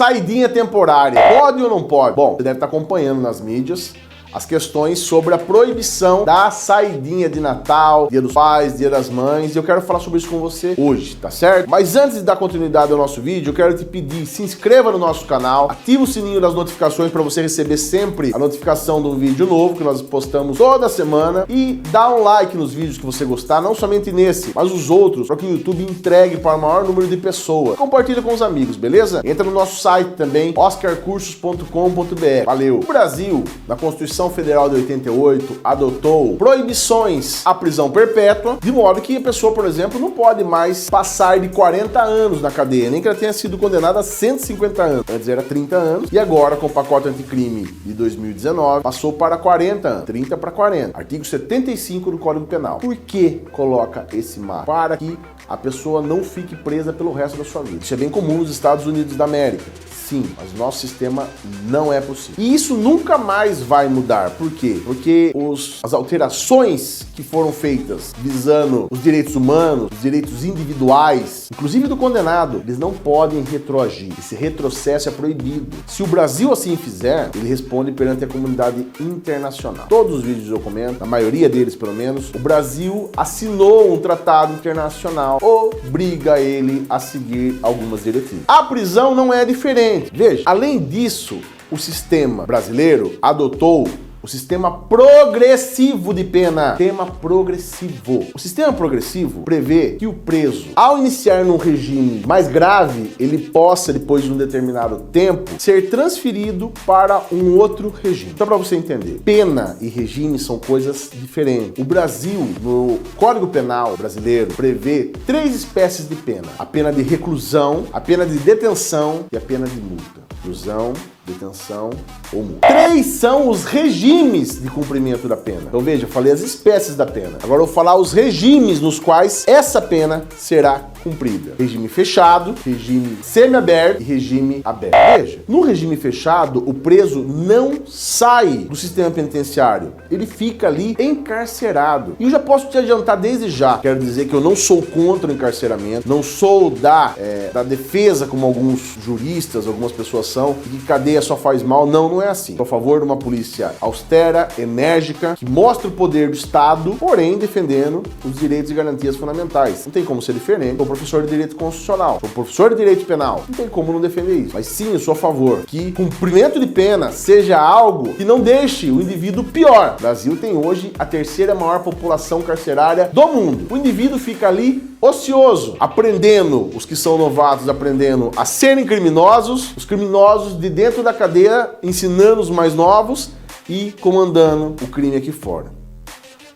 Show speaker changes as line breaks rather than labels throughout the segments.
Saidinha temporária, pode ou não pode? Bom, você deve estar acompanhando nas mídias as questões sobre a proibição da saidinha de Natal, Dia dos Pais, Dia das Mães, e eu quero falar sobre isso com você hoje, tá certo? Mas antes de dar continuidade ao nosso vídeo, eu quero te pedir, se inscreva no nosso canal, ativa o sininho das notificações para você receber sempre a notificação de um vídeo novo que nós postamos toda semana, e dá um like nos vídeos que você gostar, não somente nesse, mas os outros, para que o YouTube entregue para o maior número de pessoas. Compartilha com os amigos, beleza? Entra no nosso site também, oscarcursos.com.br. Valeu! O Brasil, na Constituição Federal de 88, adotou proibições à prisão perpétua, de modo que a pessoa, por exemplo, não pode mais passar de 40 anos na cadeia, nem que ela tenha sido condenada a 150 anos. Antes era 30 anos, e agora, com o pacote anticrime de 2019, passou para 40 anos, 30 para 40. Artigo 75 do Código Penal. Por que coloca esse marco? Para que a pessoa não fique presa pelo resto da sua vida. Isso é bem comum nos Estados Unidos da América. Sim, mas nosso sistema não é possível. E isso nunca mais vai mudar. Por quê? Porque as alterações que foram feitas visando os direitos humanos, os direitos individuais, inclusive do condenado, eles não podem retroagir. Esse retrocesso é proibido. Se o Brasil assim fizer, ele responde perante a comunidade internacional. Todos os vídeos eu comento, a maioria deles pelo menos, o Brasil assinou um tratado internacional, obriga ele a seguir algumas diretrizes. A prisão não é diferente. Veja, além disso, o sistema brasileiro adotou o sistema progressivo de pena. Sistema progressivo. O sistema progressivo prevê que o preso, ao iniciar num regime mais grave, ele possa, depois de um determinado tempo, ser transferido para um outro regime. Então, para você entender, pena e regime são coisas diferentes. O Brasil, no Código Penal brasileiro, prevê 3 espécies de pena: a pena de reclusão, a pena de detenção e a pena de multa. Reclusão, detenção ou multa. 3 são os regimes de cumprimento da pena. Então veja, eu falei as espécies da pena. Agora eu vou falar os regimes nos quais essa pena será cumprida. Regime fechado, regime semiaberto e regime aberto. Veja, no regime fechado, o preso não sai do sistema penitenciário. Ele fica ali encarcerado. E eu já posso te adiantar desde já. Quero dizer que eu não sou contra o encarceramento, não sou da defesa, como alguns juristas, algumas pessoas são, que cadeia só faz mal. Não, não é assim. Sou a favor de uma polícia austera, enérgica, que mostra o poder do Estado, porém defendendo os direitos e garantias fundamentais. Não tem como ser diferente. Sou professor de Direito Constitucional, sou professor de Direito Penal. Não tem como não defender isso. Mas sim, eu sou a favor que cumprimento de pena seja algo que não deixe o indivíduo pior. O Brasil tem hoje a 3ª maior população carcerária do mundo. O indivíduo fica ali ocioso, aprendendo, os que são novatos aprendendo a serem criminosos, os criminosos de dentro da cadeia ensinando os mais novos e comandando o crime aqui fora.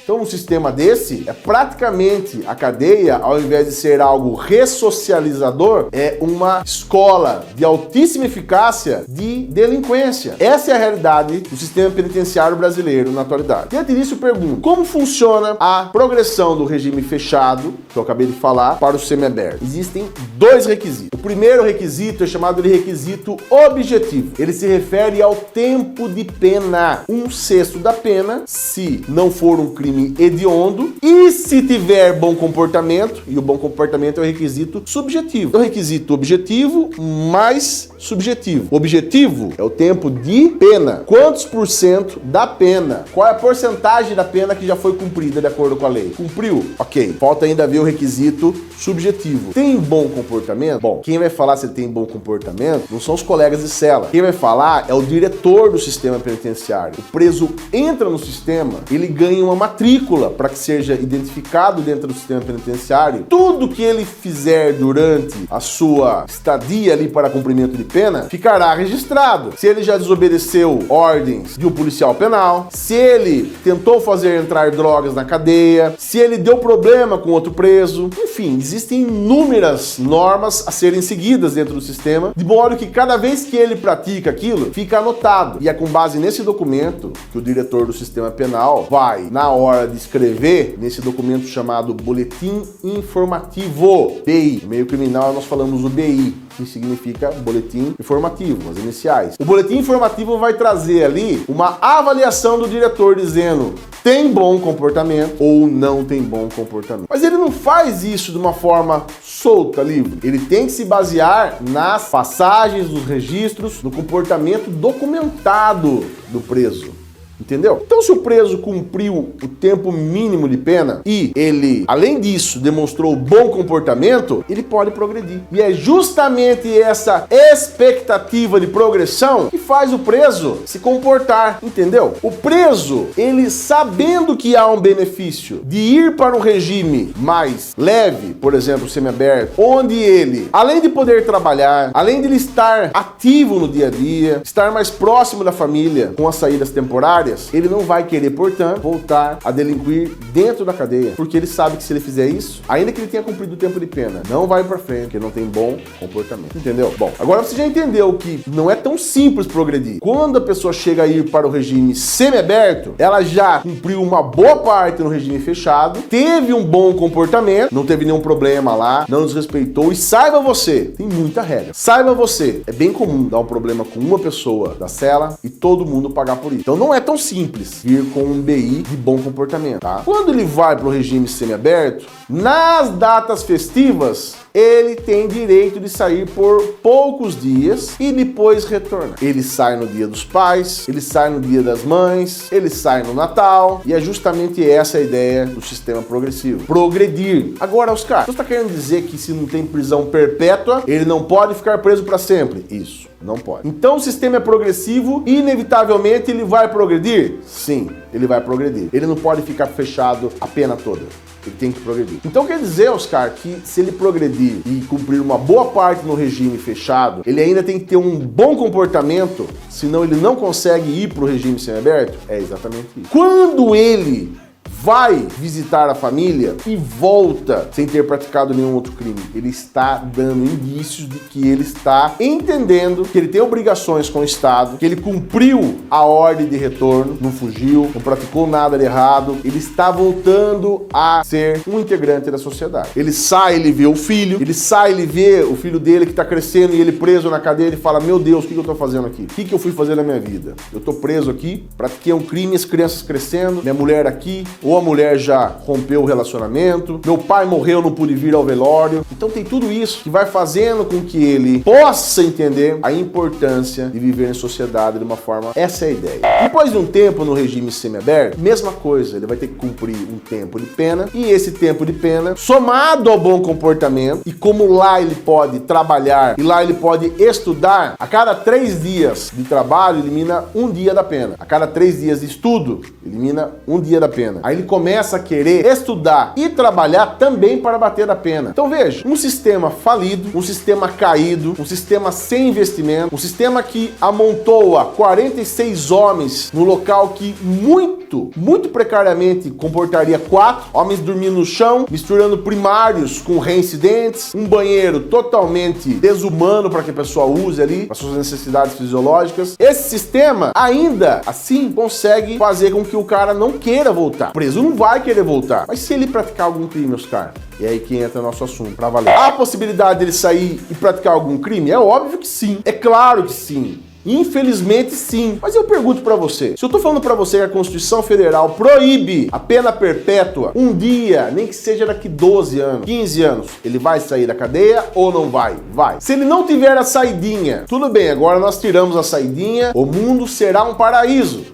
Então, um sistema desse, é praticamente a cadeia, ao invés de ser algo ressocializador, é uma escola de altíssima eficácia de delinquência. Essa é a realidade do sistema penitenciário brasileiro na atualidade. Diante disso, eu pergunto, como funciona a progressão do regime fechado, que eu acabei de falar, para o semiaberto? Existem 2 requisitos. O primeiro requisito é chamado de requisito objetivo. Ele se refere ao tempo de pena. 1/6 da pena, se não for um crime hediondo, e se tiver bom comportamento, e o bom comportamento é o requisito subjetivo. Então, requisito objetivo mais subjetivo. O objetivo é o tempo de pena. Quantos % da pena? Qual é a porcentagem da pena que já foi cumprida de acordo com a lei? Cumpriu? Ok. Falta ainda ver o requisito subjetivo. Tem bom comportamento? Bom, quem vai falar se ele tem bom comportamento não são os colegas de cela. Quem vai falar é o diretor do sistema penitenciário. O preso entra no sistema, ele ganha uma matrícula para que seja identificado dentro do sistema penitenciário. Tudo que ele fizer durante a sua estadia ali para cumprimento de pena ficará registrado. Se ele já desobedeceu ordens de um policial penal, se ele tentou fazer entrar drogas na cadeia, se ele deu problema com outro preso, enfim, existem inúmeras normas a serem seguidas dentro do sistema, de modo que cada vez que ele pratica aquilo, fica anotado. E é com base nesse documento que o diretor do sistema penal vai, na hora hora de escrever nesse documento chamado Boletim Informativo, BI. No meio criminal nós falamos o BI, que significa Boletim Informativo, as iniciais. O Boletim Informativo vai trazer ali uma avaliação do diretor dizendo tem bom comportamento ou não tem bom comportamento. Mas ele não faz isso de uma forma solta, livre. Ele tem que se basear nas passagens, nos registros, no comportamento documentado do preso. Entendeu? Então, se o preso cumpriu o tempo mínimo de pena e ele, além disso, demonstrou bom comportamento, ele pode progredir. E é justamente essa expectativa de progressão que faz o preso se comportar, entendeu? O preso, ele sabendo que há um benefício de ir para um regime mais leve, por exemplo, semiaberto, onde ele, além de poder trabalhar, além de ele estar ativo no dia a dia, estar mais próximo da família com as saídas temporárias, ele não vai querer, portanto, voltar a delinquir dentro da cadeia, porque ele sabe que se ele fizer isso, ainda que ele tenha cumprido o tempo de pena, não vai pra frente, porque não tem bom comportamento, entendeu? Bom, agora você já entendeu que não é tão simples progredir. Quando a pessoa chega a ir para o regime semiaberto, ela já cumpriu uma boa parte no regime fechado, teve um bom comportamento, não teve nenhum problema lá, não desrespeitou, e saiba você, tem muita regra, saiba você, é bem comum dar um problema com uma pessoa da cela e todo mundo pagar por isso. Então não é tão simples vir com um BI de bom comportamento, tá? Quando ele vai para o regime semiaberto, nas datas festivas, ele tem direito de sair por poucos dias e depois retornar. Ele sai no Dia dos Pais, ele sai no Dia das Mães, ele sai no Natal, e é justamente essa a ideia do sistema progressivo. Progredir. Agora, Oscar, você está querendo dizer que se não tem prisão perpétua, ele não pode ficar preso para sempre? Isso. Não pode. Então o sistema é progressivo e inevitavelmente ele vai progredir? Sim, ele vai progredir. Ele não pode ficar fechado a pena toda. Ele tem que progredir. Então quer dizer, Oscar, que se ele progredir e cumprir uma boa parte no regime fechado, ele ainda tem que ter um bom comportamento, senão ele não consegue ir para o regime semiaberto? É exatamente isso. Quando ele vai visitar a família e volta sem ter praticado nenhum outro crime, ele está dando indícios de que ele está entendendo que ele tem obrigações com o Estado, que ele cumpriu a ordem de retorno, não fugiu, não praticou nada de errado, ele está voltando a ser um integrante da sociedade. Ele sai, ele vê o filho, ele sai, ele vê o filho dele que está crescendo e ele preso na cadeia, ele fala, meu Deus, o que eu estou fazendo aqui? O que eu fui fazer na minha vida? Eu estou preso aqui, pratiquei um crime, as crianças crescendo, minha mulher aqui, ou a mulher já rompeu o relacionamento, meu pai morreu, não pude vir ao velório. Então tem tudo isso que vai fazendo com que ele possa entender a importância de viver em sociedade de uma forma... Essa é a ideia. Depois de um tempo no regime semiaberto, mesma coisa, ele vai ter que cumprir um tempo de pena, e esse tempo de pena, somado ao bom comportamento, e como lá ele pode trabalhar, e lá ele pode estudar, a cada 3 dias de trabalho, elimina 1 dia da pena. A cada 3 dias de estudo, elimina 1 dia da pena. Aí ele começa a querer estudar e trabalhar também para bater a pena. Então veja, um sistema falido, um sistema caído, um sistema sem investimento, um sistema que amontoa 46 homens no local que muito precariamente comportaria 4, homens dormindo no chão, misturando primários com reincidentes, um banheiro totalmente desumano para que a pessoa use ali as suas necessidades fisiológicas. Esse sistema ainda assim consegue fazer com que o cara não queira voltar. O preso não vai querer voltar. Mas se ele praticar algum crime, Oscar, e aí que entra nosso assunto, pra valer. Há a possibilidade dele sair e praticar algum crime? É óbvio que sim. É claro que sim. Infelizmente sim. Mas eu pergunto pra você, se eu tô falando pra você que a Constituição Federal proíbe a pena perpétua, um dia, nem que seja daqui 12 anos, 15 anos, ele vai sair da cadeia ou não vai? Vai. Se ele não tiver a saidinha, tudo bem, agora nós tiramos a saidinha, o mundo será um paraíso.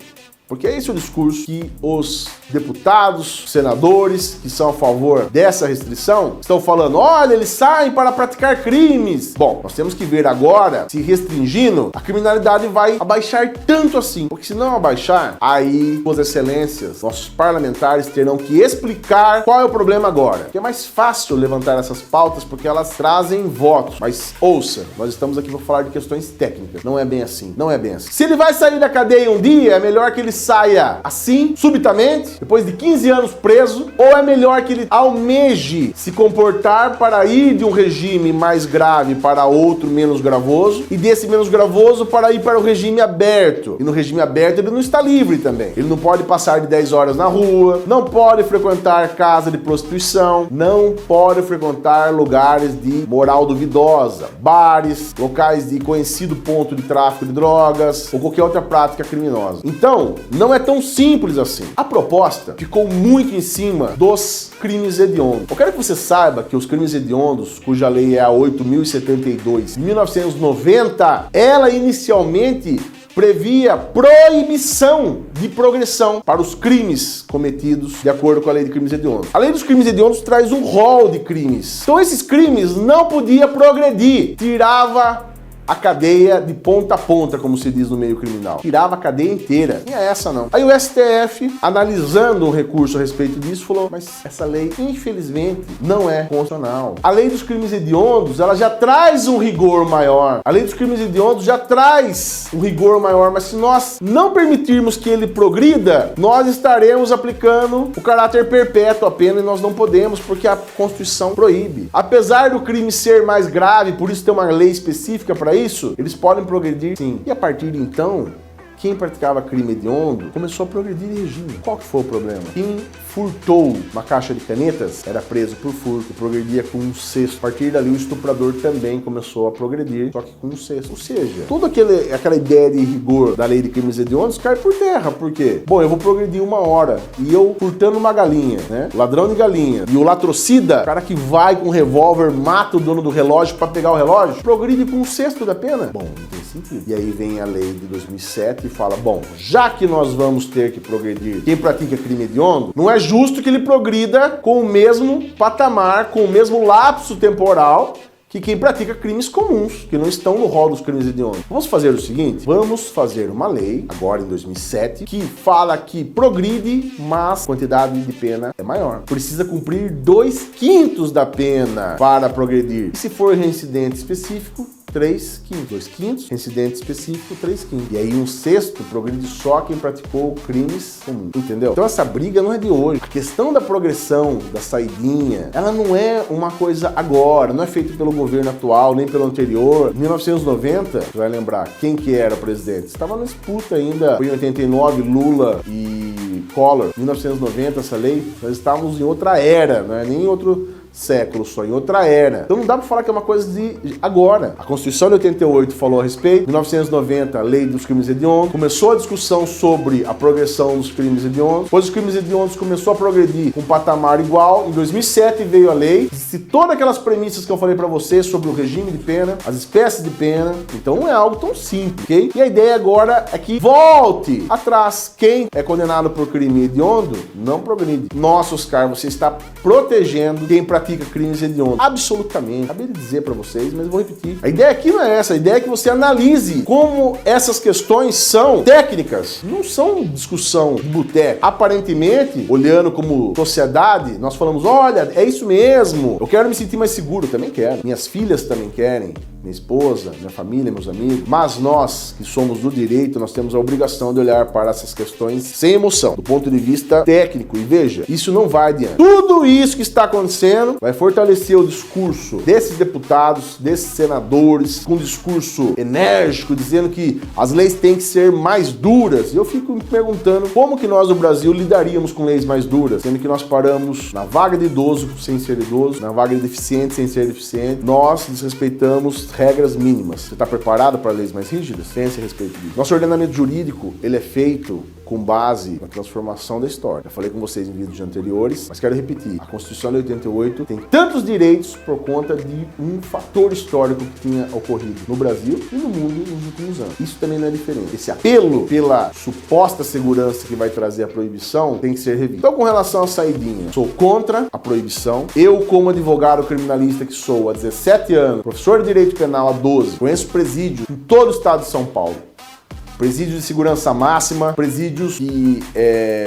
Porque é esse o discurso que os deputados, senadores que são a favor dessa restrição estão falando, olha, eles saem para praticar crimes. Bom, nós temos que ver agora, se restringindo, a criminalidade vai abaixar tanto assim. Porque se não abaixar, aí Suas Excelências, nossos parlamentares terão que explicar qual é o problema agora. Porque é mais fácil levantar essas pautas porque elas trazem votos. Mas ouça, nós estamos aqui para falar de questões técnicas. Não é bem assim, não é bem assim. Se ele vai sair da cadeia um dia, é melhor que ele saia assim, subitamente, depois de 15 anos preso, ou é melhor que ele almeje se comportar para ir de um regime mais grave para outro menos gravoso, e desse menos gravoso para ir para o regime aberto? E no regime aberto ele não está livre também. Ele não pode passar de 10 horas na rua, não pode frequentar casa de prostituição, não pode frequentar lugares de moral duvidosa, bares, locais de conhecido ponto de tráfico de drogas ou qualquer outra prática criminosa. Então, não é tão simples assim. A proposta ficou muito em cima dos crimes hediondos. Eu quero que você saiba que os crimes hediondos, cuja lei é a 8.072 de 1990, ela inicialmente previa proibição de progressão para os crimes cometidos de acordo com a lei de crimes hediondos. A lei dos crimes hediondos traz um rol de crimes. Então esses crimes não podiam progredir. Tirava a cadeia de ponta a ponta, como se diz no meio criminal. Tirava a cadeia inteira. Não é essa, não. Aí o STF, analisando um recurso a respeito disso, falou, mas essa lei, infelizmente, não é constitucional. A lei dos crimes hediondos, ela já traz um rigor maior. A lei dos crimes hediondos já traz um rigor maior, mas se nós não permitirmos que ele progrida, nós estaremos aplicando o caráter perpétuo à pena e nós não podemos, porque a Constituição proíbe. Apesar do crime ser mais grave, por isso tem uma lei específica para isso, eles podem progredir sim. E a partir de então, quem praticava crime hediondo começou a progredir em regime. Qual que foi o problema? Quem furtou uma caixa de canetas era preso por furto e progredia com um sexto. A partir dali, o estuprador também começou a progredir, só que com um sexto. Ou seja, toda aquela ideia de rigor da lei de crimes hediondos cai por terra. Por quê? Bom, eu vou progredir 1 hora e eu furtando uma galinha, né? Ladrão de galinha. E o latrocida, o cara que vai com um revólver, mata o dono do relógio para pegar o relógio, progride com um sexto da pena. Bom, não tem sentido. E aí vem a lei de 2007 e fala, bom, já que nós vamos ter que progredir quem pratica crime hediondo, não é justo que ele progrida com o mesmo patamar, com o mesmo lapso temporal que quem pratica crimes comuns, que não estão no rol dos crimes hediondos. Vamos fazer o seguinte, vamos fazer uma lei, agora em 2007, que fala que progride, mas a quantidade de pena é maior. Precisa cumprir 2/5 da pena para progredir. E se for reincidente específico, 3/5. 2/5, reincidente específico, 3/5. E aí 1/6 progride só quem praticou crimes comuns. Entendeu? Então essa briga não é de hoje. A questão da progressão, da saidinha, ela não é uma coisa agora, não é feita pelo governo atual, nem pelo anterior. Em 1990, você vai lembrar quem que era o presidente. Estava na disputa ainda, foi em 89, Lula e Collor. Em 1990, essa lei, nós estávamos em outra era, não é nem em outro século só, em outra era. Então não dá pra falar que é uma coisa de agora. A Constituição de 88 falou a respeito, em 1990, a lei dos crimes hediondos, começou a discussão sobre a progressão dos crimes hediondos, depois os crimes hediondos começou a progredir com um patamar igual, em 2007 veio a lei, se todas aquelas premissas que eu falei pra você sobre o regime de pena, as espécies de pena, então não é algo tão simples, ok? E a ideia agora é que volte atrás. Quem é condenado por crime hediondo, não progride. Nossa, Oscar, você está protegendo quem pratica crimes hediondos. Absolutamente. Acabei de dizer pra vocês, mas eu vou repetir. A ideia aqui não é essa. A ideia é que você analise como essas questões são técnicas. Não são discussão de boteco. Aparentemente, olhando como sociedade, nós falamos, olha, é isso mesmo. Eu quero me sentir mais seguro. Também quero. Minhas filhas também querem. Minha esposa, minha família, meus amigos. Mas nós, que somos do direito, nós temos a obrigação de olhar para essas questões sem emoção, do ponto de vista técnico. E veja, isso não vai adiante. Tudo isso que está acontecendo vai fortalecer o discurso desses deputados, desses senadores, com um discurso enérgico, dizendo que as leis têm que ser mais duras. E eu fico me perguntando como que nós no Brasil lidaríamos com leis mais duras, sendo que nós paramos na vaga de idoso sem ser idoso, na vaga de deficiente sem ser deficiente. Nós desrespeitamos regras mínimas. Você está preparado para leis mais rígidas? Pense a respeito disso. Nosso ordenamento jurídico, ele é feito com base na transformação da história. Eu falei com vocês em vídeos anteriores, mas quero repetir. A Constituição de 88 tem tantos direitos por conta de um fator histórico que tinha ocorrido no Brasil e no mundo nos últimos anos. Isso também não é diferente. Esse apelo pela suposta segurança que vai trazer a proibição tem que ser revisto. Então, com relação à saidinha, sou contra a proibição. Eu, como advogado criminalista que sou há 17 anos, professor de Direito Penal há 12, conheço presídio em todo o estado de São Paulo. Presídios de segurança máxima, presídios que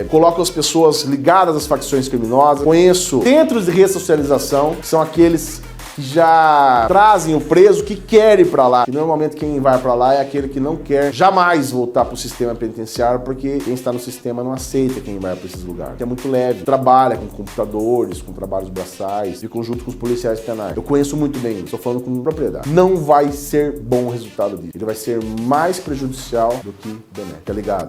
colocam as pessoas ligadas às facções criminosas. Conheço centros de ressocialização, que são aqueles que já trazem o preso que quer ir pra lá. E normalmente quem vai pra lá é aquele que não quer jamais voltar pro sistema penitenciário, porque quem está no sistema não aceita quem vai pra esses lugares. Que é muito leve, trabalha com computadores, com trabalhos braçais, em conjunto com os policiais penais. Eu conheço muito bem, estou falando com propriedade. Não vai ser bom o resultado disso. Ele vai ser mais prejudicial do que benéfico, tá ligado?